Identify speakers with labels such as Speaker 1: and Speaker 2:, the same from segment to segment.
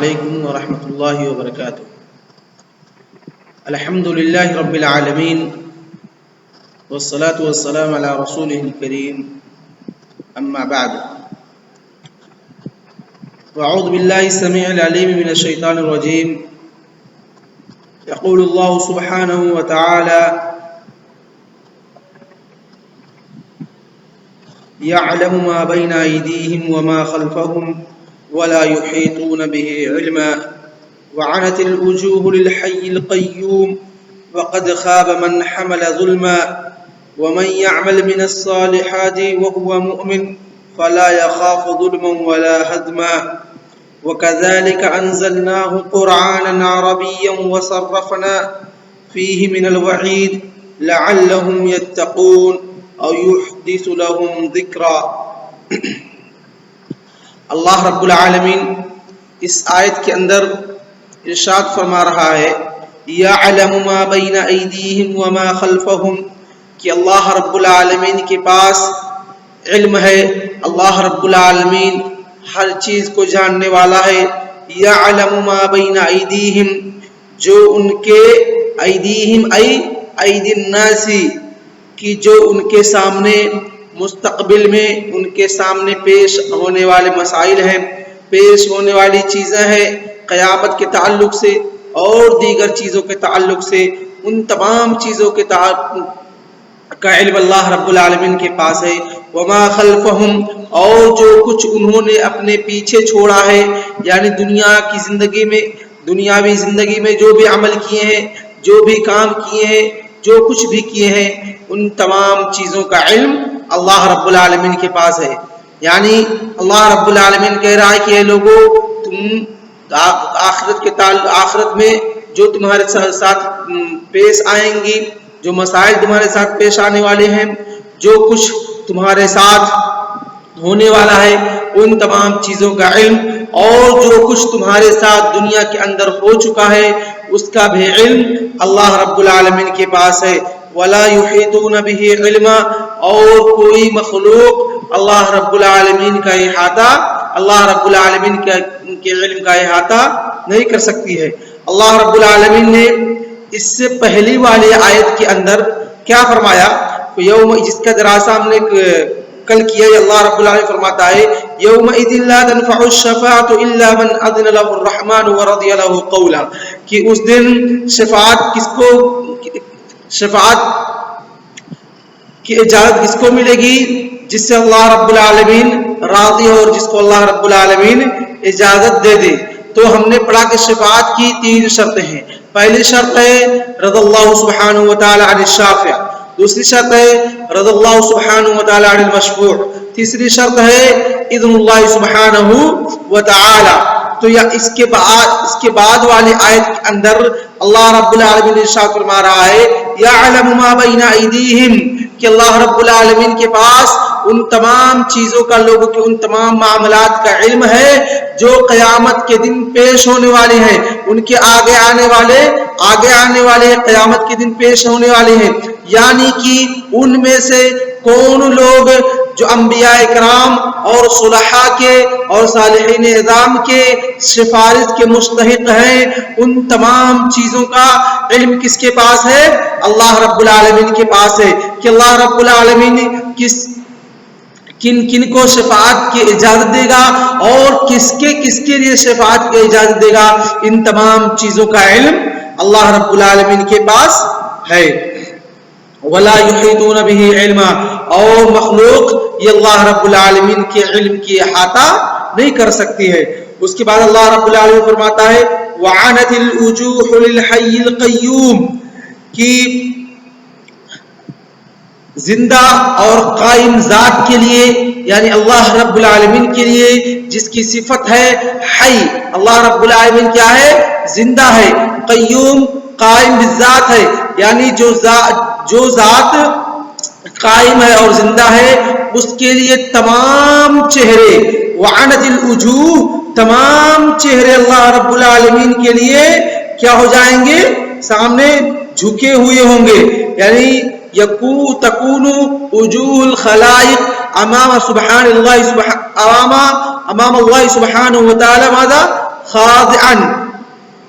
Speaker 1: علیکم ورحمۃ اللہ وبرکاتہ۔ الحمد للہ رب العالمین والصلاة والسلام علی رسولہ الکریم، اما بعد واعوذ باللہ السمیع العلیم من الشیطان الرجیم۔ یقول اللہ سبحانہ وتعالی يعلم ما بين أيديهم وما خلفهم ولا يحيطون به علما وعنت الوجوه للحي القيوم وقد خاب من حمل ظلما ومن يعمل من الصالحات وهو مؤمن فلا يخاف ظلما ولا هضما وكذلك أنزلناه قرآنا عربيا وصرفنا فيه من الوعيد لعلهم يتقون او یحدث لهم ذکرا۔ اللہ رب العالمین اس آیت کے اندر ارشاد فرما رہا ہے یعلم ما بین ایدیہم وما خلفہم، کہ اللہ رب العالمین کے پاس علم ہے، اللہ رب العالمین ہر چیز کو جاننے والا ہے۔ یعلم ما بین ایدیہم، جو ان کے ایدیہم ای ایدی الناس، کہ جو ان کے سامنے مستقبل میں ان کے سامنے پیش ہونے والے مسائل ہیں، پیش ہونے والی چیزیں ہیں قیامت کے تعلق سے اور دیگر چیزوں کے تعلق سے، ان تمام چیزوں کے کا علم اللہ رب العالمین کے پاس ہے۔ وما خلفہم، اور جو کچھ انہوں نے اپنے پیچھے چھوڑا ہے، یعنی دنیاوی زندگی میں جو بھی عمل کیے ہیں، جو بھی کام کیے ہیں، جو کچھ بھی کیے ہیں، ان تمام چیزوں کا علم اللہ رب العالمین کے پاس ہے۔ یعنی اللہ رب العالمین کہہ رہا ہے کہ اے لوگوں، تم آخرت میں جو تمہارے ساتھ پیش آئیں گی، جو مسائل تمہارے ساتھ پیش آنے والے ہیں، جو کچھ تمہارے ساتھ ہونے والا ہے، ان تمام چیزوں کا علم، اور جو کچھ تمہارے ساتھ دنیا کے اندر ہو چکا ہے اس کا بھی علم اللہ رب العالمین کے پاس ہے۔ ولا یحیطون بہ علما، اور کوئی مخلوق اللہ رب العالمین کا احاطہ، اللہ رب العالمین کے علم کا احاطہ نہیں کر سکتی ہے۔ اللہ رب العالمین نے اس سے پہلی والی آیت کے اندر کیا فرمایا؟ یوم، جس کا دراسہ ہم نے کل کیا، اللہ رب العالمین فرماتا ہے یومئذ لا تنفع الشفاعۃ الا من اذن له الرحمن ورضی له قولا، کہ اس دن شفاعت کی اجازت کس کو ملے گی؟ جس سے اللہ رب العالمین راضی ہو اور جس کو اللہ رب العالمین اجازت دے دے۔ تو ہم نے پڑھا کہ شفاعت کی 3 شرطیں ہیں۔ پہلی شرط ہے رضی اللہ سبحانہ وتعالی عن الشافع، دوسری شرط ہے رضی اللہ سبحانہ وتعالی عن المشفوع، تیسری شرط ہے اذن اللہ سبحانہ وتعالی۔ تو یا اس کے بعد والی آیت کے اندر اللہ رب العالمین ارشاد فرما رہا ہے یعلم ما بین ایدیہم، کہ اللہ رب العالمین کے پاس ان تمام چیزوں کا، لوگوں کے ان تمام معاملات کا علم ہے جو قیامت کے دن پیش ہونے والے ہیں، ان کے آگے آنے والے قیامت کے دن پیش ہونے والے ہیں۔ یعنی کہ ان میں سے کون لوگ جو انبیاء کرام اور صلحاء کے اور صالحین اعظام کے سفارش کے مستحق ہیں، ان تمام چیزوں کا علم کس کے پاس ہے؟ اللہ رب العالمین کے پاس ہے، کہ اللہ رب العالمین کن کو شفاعت کی اجازت دے گا اور کس کے لیے شفاعت کی اجازت دے گا، ان تمام چیزوں کا علم اللہ رب العالمین کے پاس ہے۔ ولا یحیطون بہ علما، اور مخلوق یہ اللہ رب العالمین کے علم کی احاطہ نہیں کر سکتی ہے۔ اس کے بعد اللہ رب العالمین فرماتا ہے وعنت الوجوہ للحی القیوم، کہ زندہ اور قائم ذات کے لیے، یعنی اللہ رب العالمین کے لیے جس کی صفت ہے حی، اللہ رب العالمین کیا ہے؟ زندہ ہے، قیوم قائم بالذات ہے، یعنی جو ذات قائم ہے اور زندہ ہے اس کے لیے تمام چہرے، وعنت الوجوہ، تمام چہرے اللہ رب العالمین کے لیے کیا ہو جائیں گے؟ سامنے جھکے ہوئے ہوں گے، یعنی تکون وجوہ الخلائق امام اللہ سبحانہ وتعالی ماذا خاضعن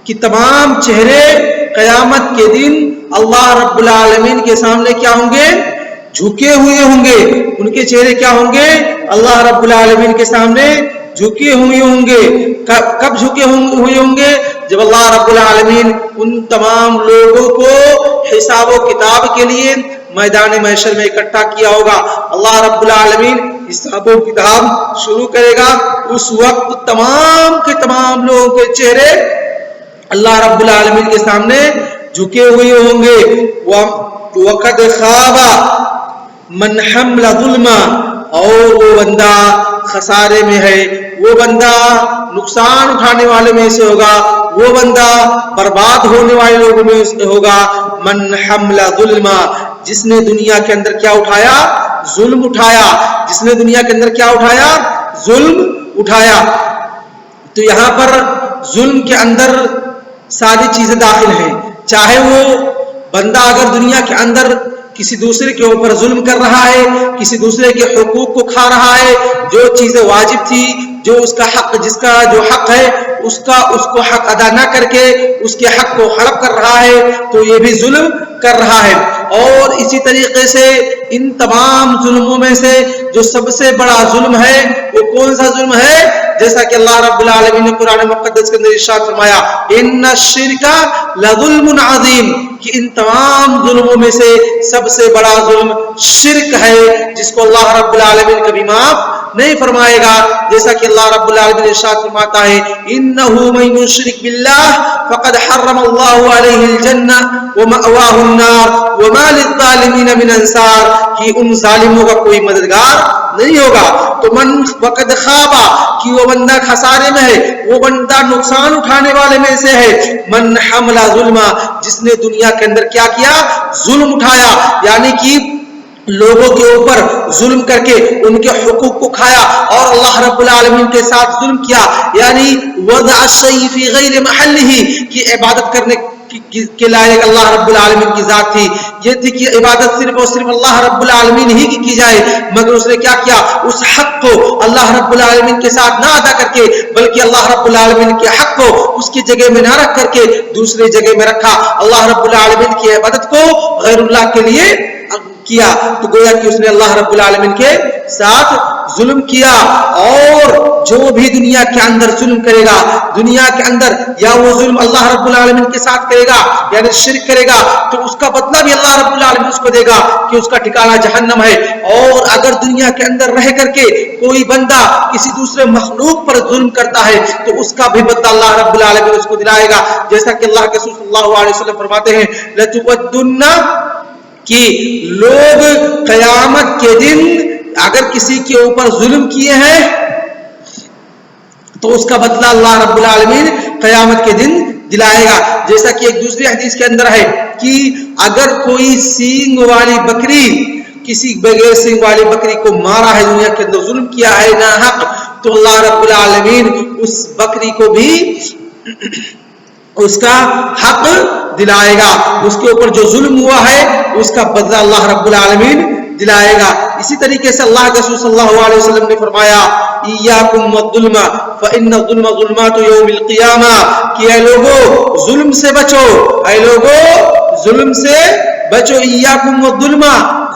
Speaker 1: کہ تمام چہرے قیامت کے دن اللہ رب العالمین کے سامنے کیا ہوں گے؟ جھکے ہوئے ہوں گے. ان کے چہرے کیا ہوں گے؟ اللہ رب العالمین کے سامنے جھکے ہوئے ہوں گے. کب جھکے ہوئے ہوں گے؟ جب اللہ رب العالمین ان تمام لوگوں کو حساب و کتاب کے لیے میدان محشر میں اکٹھا کیا ہوگا. اللہ رب العالمین حساب و کتاب شروع کرے گا. اس وقت تمام کے تمام لوگوں کے چہرے اللہ رب العالمین کے سامنے جھکے ہوئے ہوں گے. وَقَدْ خَابَ مَنْ حَمْلَ ظُلْمًا اور وہ بندہ خسارے میں ہے، وہ بندہ نقصان اٹھانے والے میں سے ہوگا، وہ بندہ برباد ہونے والے لوگوں میں سے ہوگا. من حمل ظلم جس نے دنیا کے اندر کیا اٹھایا؟ ظلم اٹھایا. جس نے دنیا کے اندر کیا اٹھایا؟ ظلم اٹھایا. تو یہاں پر ظلم کے اندر ساری چیزیں داخل ہیں. چاہے وہ بندہ اگر دنیا کے اندر کسی دوسرے کے اوپر ظلم کر رہا ہے، کسی دوسرے کے حقوق کو کھا رہا ہے، جو چیزیں واجب تھی، جو اس کا حق، جس کا جو حق ہے اس کو حق ادا نہ کر کے اس کے حق کو ہڑپ کر رہا ہے، تو یہ بھی ظلم کر رہا ہے. اور اسی طریقے سے ان تمام ظلموں میں سے جو سب سے بڑا ظلم ہے وہ کون سا ظلم ہے؟ جیسا کہ اللہ رب العالمین نے قرآن مقدس کے اندر ارشاد فرمایا ان الشرک لظلم عظیم کہ ان تمام ظلموں میں سے سب سے بڑا ظلم شرک ہے، جس کو اللہ رب العالمین کبھی معاف نہیں فرمائے گا. جیسا کہ اللہ رب العالمین ارشاد فرماتا ہے انه من يشرك بالله فقد حرم الله عليه الجنہ ومأواه النار وما للظالمین من انصار کہ ان ظالموں کا کوئی مددگار نہیں ہوگا. تو من وقد خوابا کہ وہ بندہ خسارے میں ہے، وہ بندہ نقصان اٹھانے والے میں سے ہے. من حمل ظلم جس نے دنیا کے اندر کیا کیا؟ ظلم اٹھایا، یعنی کہ لوگوں کے اوپر ظلم کر کے ان کے حقوق کو کھایا اور اللہ رب العالمین کے ساتھ ظلم کیا، یعنی وضع الشیء فی غیر محلہ کی عبادت کرنے کے لائق اللہ رب العالمین کی ذات تھی. یہ تھی کہ عبادت صرف اور صرف اللہ رب العالمین ہی کی جائے، مگر اس نے کیا کیا؟ اس حق کو اللہ رب العالمین کے ساتھ نہ ادا کر کے بلکہ اللہ رب العالمین کے حق کو اس کی جگہ میں نہ رکھ کر کے دوسری جگہ میں رکھا. اللہ رب العالمین کی عبادت کو غیر اللہ کے لیے کیا، تو گویا کہ اس نے اللہ رب العالمین کے ساتھ ظلم کیا. اور جو بھی دنیا کے اندر ظلم کرے گا، دنیا کے اندر یا وہ ظلم اللہ رب العالمین کے ساتھ کرے گا یعنی شرک کرے گا، تو اس کا بدلہ بھی اللہ رب العالمین اس کو دے گا کہ اس کا ٹھکانہ جہنم ہے. اور اگر دنیا کے اندر رہ کر کے کوئی بندہ کسی دوسرے مخلوق پر ظلم کرتا ہے تو اس کا بھی بدلہ اللہ رب العالمین اس کو دلائے گا. جیسا کہ اللہ کے رسول صلی اللہ علیہ وسلم فرماتے ہیں لَتُوَدُّنَّ کہ لوگ قیامت کے دن اگر کسی کے اوپر ظلم کیے ہیں تو اس کا بدلہ اللہ رب العالمین قیامت کے دن دلائے گا. جیسا کہ ایک دوسری حدیث کے اندر ہے کہ اگر کوئی سینگ والی بکری کسی بغیر سینگ والی بکری کو مارا ہے، دنیا کے اندر ظلم کیا ہے ناحق، تو اللہ رب العالمین اس بکری کو بھی اس کا حق دلائے گا. اس کے اوپر جو ظلم ہوا ہے اس کا بدلہ اللہ رب العالمین دلائے گا. اسی طریقے سے اللہ کے رسول صلی اللہ علیہ وسلم نے فرمایا ایاکم والظلم فإن الظلم ظلمات یوم القیامہ کہ اے لوگو ظلم سے بچو، اے لوگو ظلم سے بچو، ایاکم والظلم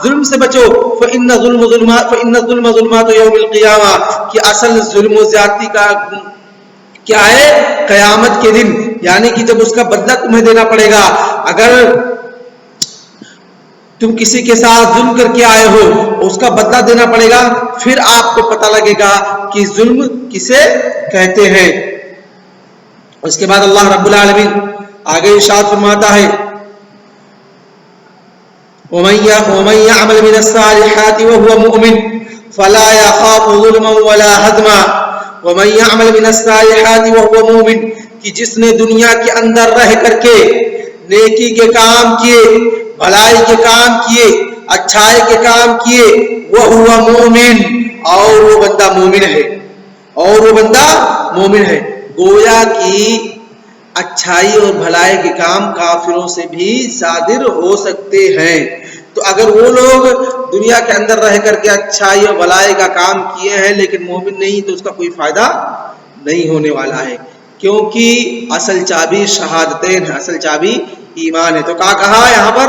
Speaker 1: ظلم سے بچو، فإن الظلم ظلمات یوم القیامہ کہ اصل ظلم و زیادتی کا کیا ہے؟ قیامت کے دن، یعنی کہ جب اس کا بدلہ تمہیں دینا پڑے گا. اگر تم کسی کے ساتھ ظلم کر کے آئے ہو اس کا بدلہ دینا پڑے گا، پھر آپ کو پتہ لگے گا کہ ظلم کسے کہتے ہیں. اس کے بعد اللہ رب العالمین آگے ارشاد فرماتا ہے وَمَن يَعْمَلْ مِنَ الصَّالِحَاتِ وَهُوَ مُؤْمِنٌ فَلَا يَخَافُ ظُلْمًا وَلَا هَضْمًا. وَمَن يَعْمَلْ مِنَ الصَّالِحَاتِ وَهُوَ مُؤْمِنٌ کہ جس نے دنیا کے اندر رہ کر کے نیکی کے کام کیے، بھلائی کے کام کیے، اچھائی کے کام کیے، وَهُوَ مُؤْمِنٌ اور وہ بندہ مومن ہے، اور وہ بندہ مومن ہے. گویا کہ اچھائی اور بھلائی کے کام کافروں سے بھی صادر ہو سکتے ہیں. تو اگر وہ لوگ دنیا کے اندر رہ کر کے اچھائی اور بھلائی کا کام کیے ہیں لیکن مومن نہیں، تو اس کا کوئی فائدہ نہیں ہونے والا ہے. کیونکہ اصل چابی شہادتین ہے، اصل چابی ایمان ہے۔ تو کہا یہاں پر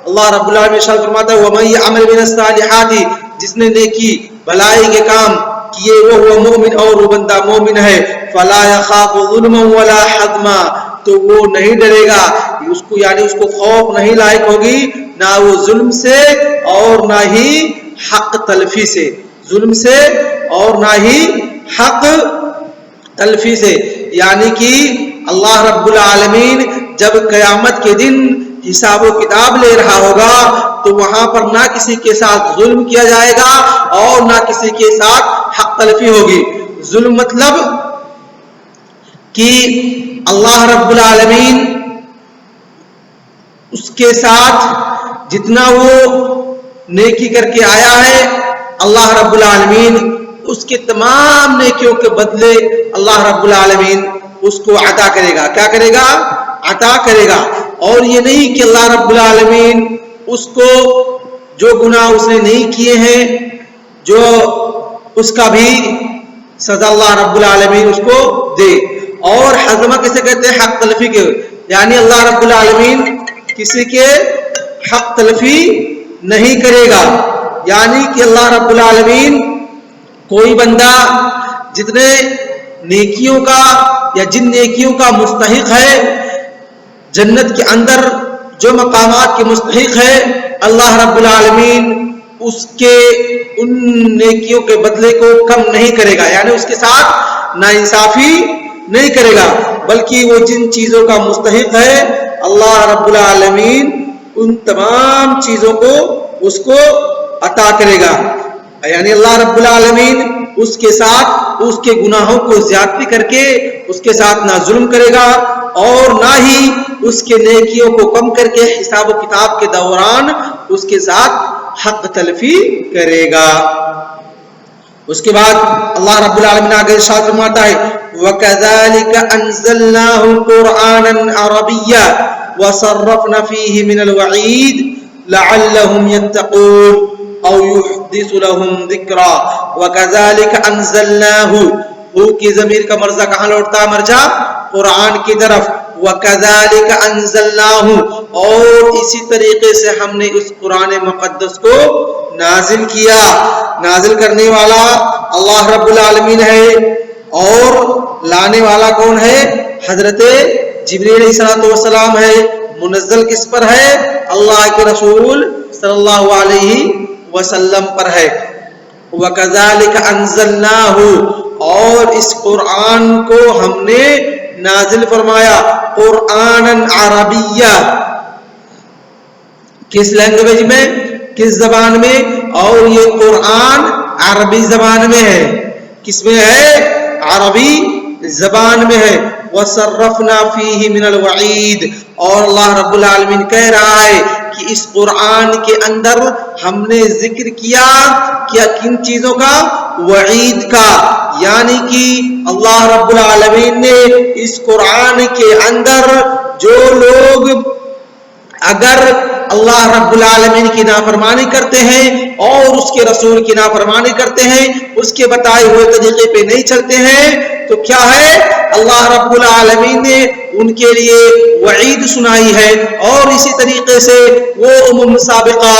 Speaker 1: اللہ رب العالمین ارشاد فرماتا ہے وَمَن يَعْمَلْ مِنَ الصَّالِحَاتِ، جس نے نیکی بھلائی کے کام کیے وہ مومن اور وہ بندہ مومن ہے، فَلَا يَخَافُ ظُلْمًا وَلَا حَظْمًا، تو وہ نہیں ڈرے گا، اس کو یعنی اس کو خوف نہیں لاحق ہوگی، نہ وہ ظلم سے اور نہ ہی حق تلفی سے، ظلم سے اور نہ ہی حق تلفی سے۔ یعنی کہ اللہ رب العالمین جب قیامت کے دن حساب و کتاب لے رہا ہوگا تو وہاں پر نہ کسی کے ساتھ ظلم کیا جائے گا اور نہ کسی کے ساتھ حق تلفی ہوگی۔ ظلم مطلب کہ اللہ رب العالمین اس کے ساتھ جتنا وہ نیکی کر کے آیا ہے اللہ رب العالمین اس کے تمام نیکیوں کے بدلے اللہ رب العالمین اس کو عطا کرے گا۔ کیا کرے گا؟ عطا کرے گا۔ اور یہ نہیں کہ اللہ رب العالمین اس کو جو گناہ اس نے نہیں کیے ہیں جو اس کا بھی سزا اللہ رب العالمین اس کو دے۔ اور حزمہ کسے کہتے ہیں؟ حق تلفی کے، یعنی اللہ رب العالمین کسی کے حق تلفی نہیں کرے گا، یعنی کہ اللہ رب العالمین کوئی بندہ جتنے نیکیوں کا یا جن نیکیوں کا مستحق ہے، جنت کے اندر جو مقامات کے مستحق ہے، اللہ رب العالمین اس کے ان نیکیوں کے بدلے کو کم نہیں کرے گا، یعنی اس کے ساتھ ناانصافی نہیں کرے گا، بلکہ وہ جن چیزوں کا مستحق ہے اللہ رب العالمین ان تمام چیزوں کو اس کو عطا کرے گا۔ یعنی اللہ رب العالمین اس کے ساتھ اس کے گناہوں کو زیادتی کر کے اس کے ساتھ نہ ظلم کرے گا اور نہ ہی اس کے نیکیوں کو کم کر کے حساب و کتاب کے دوران اس کے ساتھ حق تلفی کرے گا۔ اس کے بعد اللہ رب العالمین آگے ارشاد فرماتا ہے وَكَذَلِكَ أَنزَلْنَاهُ قُرْآنًا عَرَبِيًّا وَصَرَّفْنَا فِيهِ مِنَ الْوَعِيدِ لَعَلَّهُمْ يَتَّقُونَ أَوْ يُحْدِثُ لَهُمْ ذِكْرًا وَكَذَلِكَ أَنزَلْنَاهُ، ہو کی ضمیر کا مرجع کہاں لوٹتا ہے؟ مرجع قرآن کی طرف۔ وَكَذَلِكَ أَنزَلْنَاهُ، اور اسی طریقے سے ہم نے اس قرآن مقدس کو نازل کیا۔ نازل کرنے والا اللہ رب العالمین ہے اور لانے والا کون ہے؟ حضرت جبریل علیہ السلام ہے۔ منزل کس پر ہے؟ اللہ کے رسول صلی اللہ علیہ وسلم پر ہے۔ وَكَذَلِكَ أَنزَلْنَاهُ، اور اس قرآن کو ہم نے نازل فرمایا قرآنًا عربیّا، کس لینگویج میں؟ کس زبان میں؟ اور یہ قرآن عربی زبان میں ہے۔ کس میں ہے؟ عربی زبان میں ہے۔ وَصَرَّفْنَا فِيهِ مِنَ الْوَعِيدِ، اور اللہ رب العالمین کہہ رہا ہے کہ اس قرآن کے اندر ہم نے ذکر کیا کن چیزوں کا؟ وعید کا، یعنی کہ اللہ رب العالمین نے اس قرآن کے اندر جو لوگ اگر اللہ رب العالمین کی نافرمانی کرتے ہیں اور اس کے رسول کی نافرمانی کرتے ہیں، اس کے بتائے ہوئے طریقے پہ نہیں چلتے ہیں، تو کیا ہے؟ اللہ رب العالمین نے ان کے لیے وعید سنائی ہے۔ اور اسی طریقے سے وہ امم سابقہ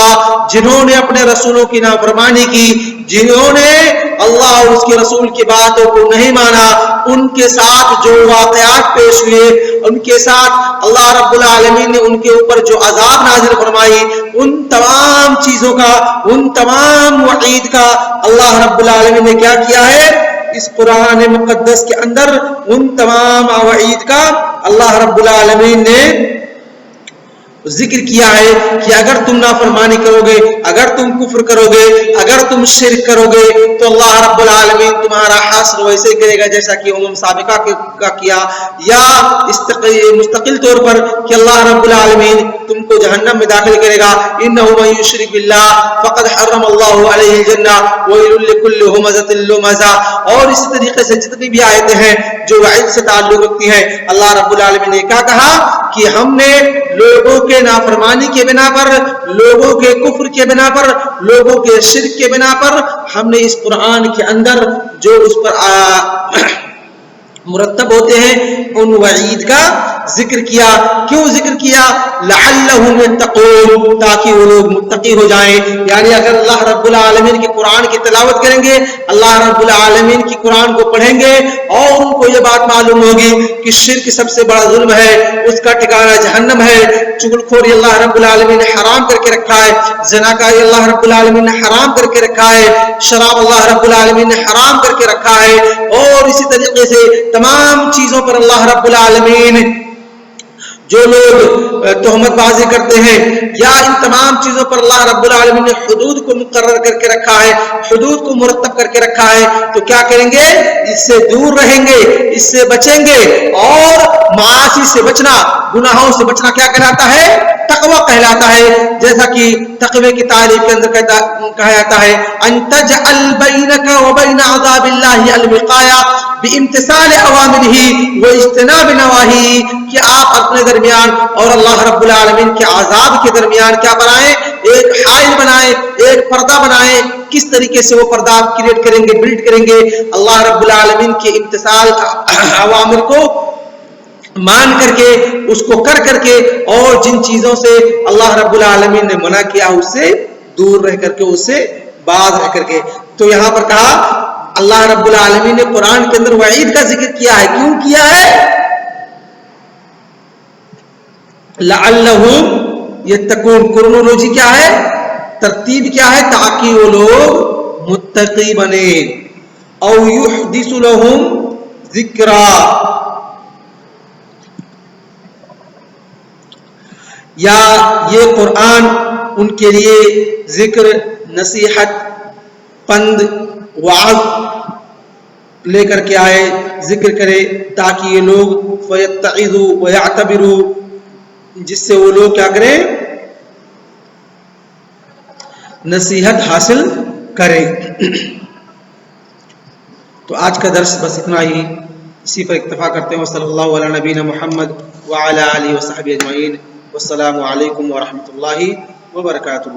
Speaker 1: جنہوں نے اپنے رسولوں کی نافرمانی کی، جنہوں نے اللہ اور اس کے رسول کی باتوں کو نہیں مانا، ان کے ساتھ جو واقعات پیش ہوئے، ان کے ساتھ اللہ رب العالمین نے ان کے اوپر جو عذاب نازل فرمائی، ان تمام چیزوں کا، ان تمام وعید کا اللہ رب العالمین نے کیا کیا ہے؟ اس قرآن مقدس کے اندر ان تمام وعید کا اللہ رب العالمین نے ذکر کیا ہے کہ اگر تم نافرمانی کرو گے، اگر تم کفر کرو گے، اگر تم شرک کرو گے تو اللہ رب العالمین تمہارا حاصل ویسے کرے گا جیسا کہ امم سابقہ کا کیا، یا مستقل طور پر کہ اللہ رب العالمین تم کو جہنم میں داخل کرے گا۔ انہ من یشرک باللہ فقد حرم اللہ علیہ الجنہ وویل لکل ہمزۃ لمزہ، اور اسی طریقے سے جتنی بھی آیتیں ہیں جو وعید سے تعلق رکھتی ہیں، اللہ رب العالمین نے کیا کہا کہ ہم نے لوگوں کے نافرمانی کے بنا پر، لوگوں کے کفر کے بنا پر، لوگوں کے شرک کے بنا پر ہم نے اس قرآن کے اندر جو اس پر مرتب ہوتے ہیں، ان وعید کا ذکر کیا. کیوں ذکر کیا؟ لعلہم یتقون، تاکہ وہ لوگ متقی ہو جائیں. یعنی اگر اللہ رب العالمین کی قرآن کی تلاوت کریں گے، اللہ رب العالمین کی قرآن کو پڑھیں گے اور ان کو یہ بات معلوم ہوگی کہ شرک سب سے بڑا ظلم ہے، اس کا ٹھکانہ جہنم ہے، چغل خوری اللہ رب العالمین نے حرام کر کے رکھا ہے، زناکاری اللہ رب العالمین نے حرام کر کے رکھا ہے، شراب اللہ رب العالمین نے حرام کر کے رکھا ہے، اور اسی طریقے سے تمام چیزوں پر اللہ رب العالمین جو لوگ تہمت بازی کرتے ہیں یا ان تمام چیزوں پر اللہ رب العالمین نے حدود کو مقرر کر کے رکھا ہے، حدود کو مرتب کر کے رکھا ہے، تو کیا کریں گے؟ اس سے دور رہیں گے، اس سے بچیں گے. اور معاصی سے بچنا، گناہوں سے بچنا کیا کہلاتا ہے؟ تقوی کہلاتا ہے. جیسا کہ تقوی کی تعریف کے اندر کہا جاتا ہے ان تجعل بینک وبین عذاب اللہ الوقایا بامتثال اوامرہ واجتناب نواہی، کہ آپ اپنے درمیان اور اللہ رب العالمین کے عذاب کے درمیان کیا بنائیں؟ ایک حائل بنائیں، ایک پردہ بنائیں. کس طریقے سے وہ پردہ کریٹ کریں گے، بلڈ کریں گے؟ اللہ رب العالمین کے امتثال اوامر کو مان کر کے، اس کو کر کے، اور جن چیزوں سے اللہ رب العالمین نے منع کیا اس سے دور رہ کر کے، اس سے باز رہ کر کے. تو یہاں پر کہا اللہ رب العالمین نے قرآن کے اندر وعید کا ذکر کیا ہے. کیوں کیا ہے؟ لعلہم یتقون. کرونولوجی کیا ہے؟ ترتیب کیا ہے؟ تاکہ وہ لوگ متقی بنے. او یحدث لہم ذکرا، یا یہ قرآن ان کے لیے ذکر، نصیحت، پند، وعظ لے کر کے آئے، ذکر کرے، تاکہ یہ لوگ فیتعظوا ویعتبروا، جس سے وہ لوگ کیا کریں؟ نصیحت حاصل کریں. تو آج کا درس بس اتنا ہی، اسی پر اکتفا کرتے ہیں. صلی اللہ علی نبینا محمد وعلی آلہ وصحبہ اجمعین. والسلام علیکم ورحمۃ اللہ وبرکاتہ.